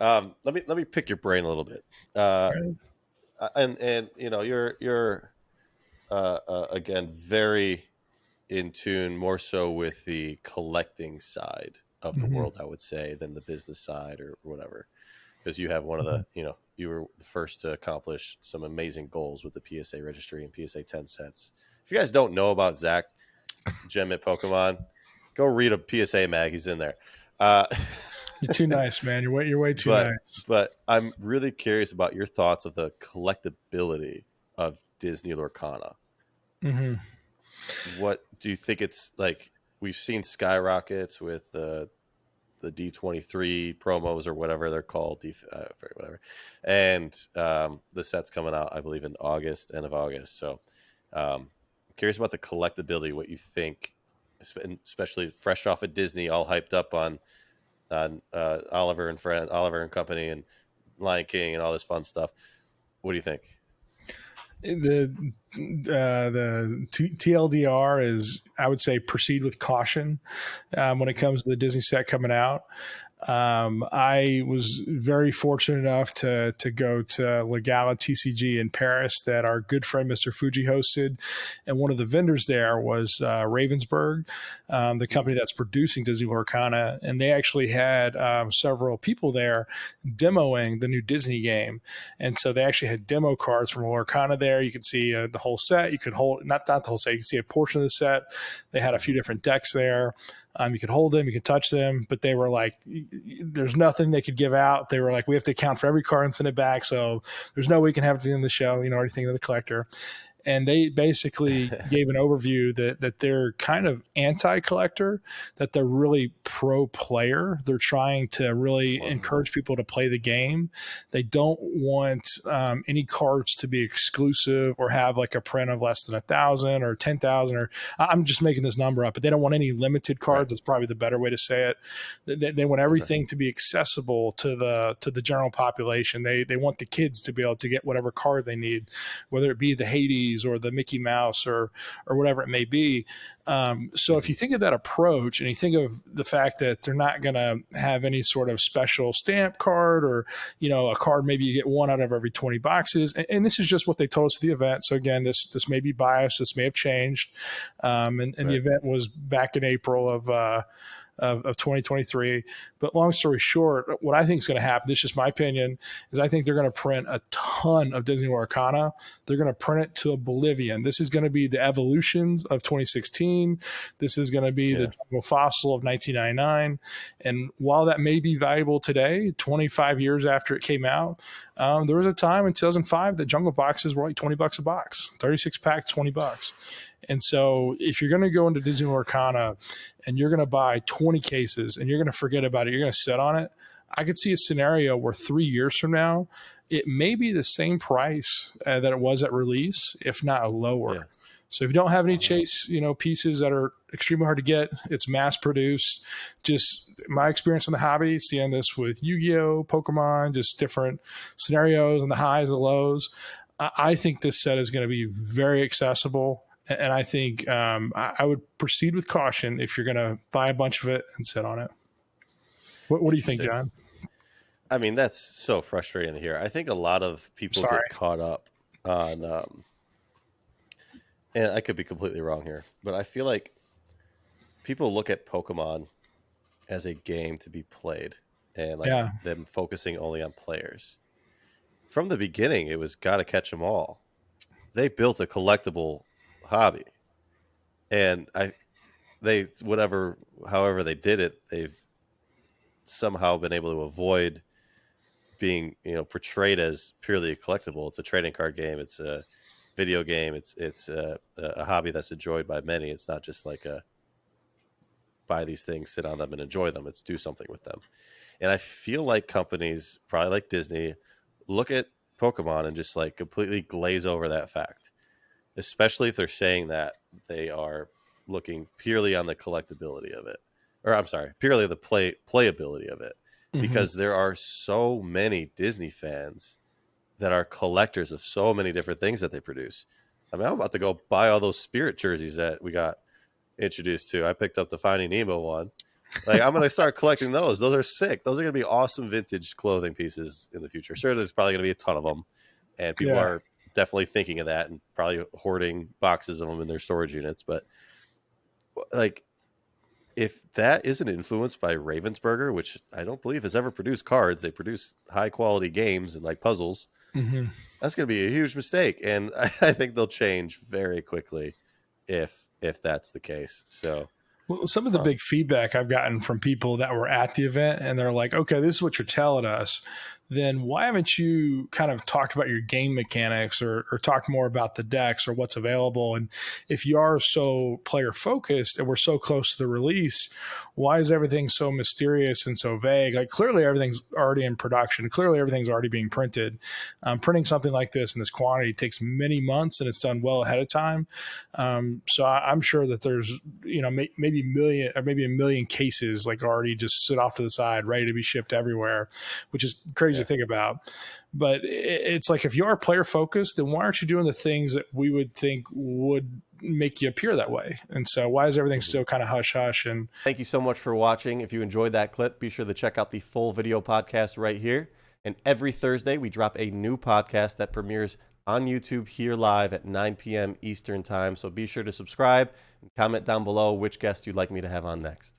Let me pick your brain a little bit. Uh, Right. and you're again very in tune more so with the collecting side of the Mm-hmm. world, I would say, than the business side or whatever. Because you have one of the, you were the first to accomplish some amazing goals with the PSA registry and PSA 10 sets. If you guys don't know about Zack, Gem at Pokemon, go read a PSA mag. He's in there. Uh, You're too nice, man. You're way too but nice. but I'm really curious about your thoughts of the collectability of Disney Lorcana. Mm-hmm. What do you think it's like? We've seen skyrockets with the D23 promos or whatever they're called, whatever, and the set's coming out, I believe, in August, end of August. So, I'm curious about the collectability. What you think, especially fresh off of Disney, all hyped up on Oliver and Company, and Lion King, and all this fun stuff. What do you think? The TLDR is, I would say, proceed with caution when it comes to the Disney set coming out. I was very fortunate enough to go to La Gala TCG in Paris that our good friend Mr. Fuji hosted, and one of the vendors there was Ravensburg, the company that's producing Disney Lorcana, and they actually had several people there demoing the new Disney game, and so they actually had demo cards from Lorcana there. You could see the whole set. You could hold not the whole set. You could see a portion of the set. They had a few different decks there. You could hold them, you could touch them, but they were like, there's nothing they could give out. They were like, we have to account for every card and send it back. So there's no way we can have it in the show, or anything to the collector. And they basically gave an overview that they're kind of anti-collector, that they're really pro-player. They're trying to really encourage people to play the game. They don't want any cards to be exclusive or have like a print of less than 1,000 or 10,000, or I'm just making this number up, but they don't want any limited cards. Right. That's probably the better way to say it. They want everything to be accessible to the general population. They want the kids to be able to get whatever card they need, whether it be the Hades or the Mickey Mouse or whatever it may be. So if you think of that approach and you think of the fact that they're not going to have any sort of special stamp card or, a card, maybe you get one out of every 20 boxes. And this is just what they told us at the event. So again, this may be biased. This may have changed. And right. The event was back in April of 2023. But long story short, what I think is going to happen, this is just my opinion, is I think they're going to print a ton of Disney Lorcana. They're going to print it to oblivion. This is going to be the Evolutions of 2016. This is going to be the Jungle Fossil of 1999. And while that may be valuable today, 25 years after it came out, there was a time in 2005 that Jungle boxes were like $20 a box, 36 pack, $20. And so if you're going to go into Disney Lorcana and you're going to buy 20 cases and you're going to forget about it, you're going to sit on it, I could see a scenario where 3 years from now, it may be the same price that it was at release, if not lower. Yeah. So if you don't have any chase, pieces that are extremely hard to get, it's mass produced. Just my experience in the hobby, seeing this with Yu-Gi-Oh, Pokemon, just different scenarios and the highs and lows. I think this set is going to be very accessible. And I think I would proceed with caution if you're going to buy a bunch of it and sit on it. What do you think, John? I mean, that's so frustrating to hear. I think a lot of people get caught up on, and I could be completely wrong here, but I feel like people look at Pokemon as a game to be played and them focusing only on players. From the beginning, it was got to catch them all. They built a collectible hobby, and however they did it, they've somehow been able to avoid being portrayed as purely a collectible. It's a trading card game, it's a video game, it's a hobby that's enjoyed by many. It's not just like a buy these things, sit on them and enjoy them. It's do something with them. And I feel like companies probably like Disney look at Pokemon and just like completely glaze over that fact, especially if they're saying that they are looking purely on the collectability of it, or I'm sorry, purely the playability of it, because there are so many Disney fans that are collectors of so many different things that they produce. I mean, I'm about to go buy all those Spirit jerseys that we got introduced to. I picked up the Finding Nemo one. Like, I'm gonna start collecting those. Those are sick. Those are gonna be awesome vintage clothing pieces in the future. Sure, there's probably gonna be a ton of them, and people Yeah. are definitely thinking of that and probably hoarding boxes of them in their storage units. But like, if that isn't influenced by Ravensburger, which I don't believe has ever produced cards, they produce high quality games and like puzzles. Hmm. That's going to be a huge mistake, and I think they'll change very quickly if that's the case. So, Well, some of the big feedback I've gotten from people that were at the event, and they're like, okay, this is what you're telling us. Then why haven't you kind of talked about your game mechanics or talked more about the decks or what's available? And if you are so player focused and we're so close to the release, why is everything so mysterious and so vague? Like, clearly everything's already in production. Clearly everything's already being printed. Printing something like this in this quantity takes many months, and it's done well ahead of time. So I'm sure that there's, maybe a million cases like already just sit off to the side, ready to be shipped everywhere, which is crazy to think about. But it's like, if you are player focused, then why aren't you doing the things that we would think would make you appear that way? And so why is everything still kind of hush hush? And thank you so much for watching. If you enjoyed that clip, be sure to check out the full video podcast right here. And every Thursday, we drop a new podcast that premieres on YouTube here live at 9 p.m. Eastern time. So be sure to subscribe and comment down below which guest you'd like me to have on next.